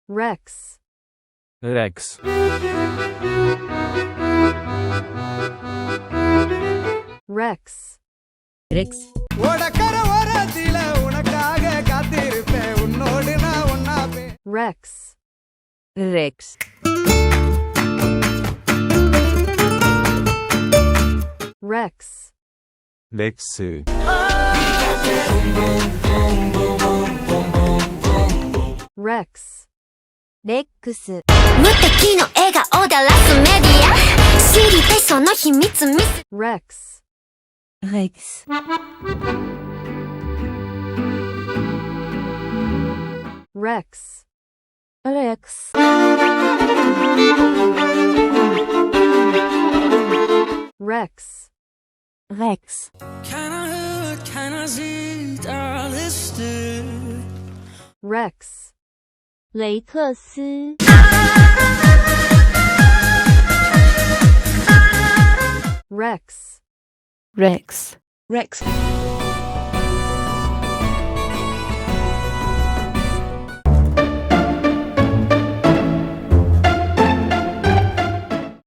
Rex. Rex. Rex. Rex. Odakara varadila unakaga kaathiruppe unnodu na onna pe. Rex. Rex. Rex. Lex. Rex. レックス。無敵の笑顔だらすメディア知りたいその秘密ミス Rex. Rex. Rex. Rex. Rex. Rex. Rex. 雷克斯。Rex. Rex. Rex.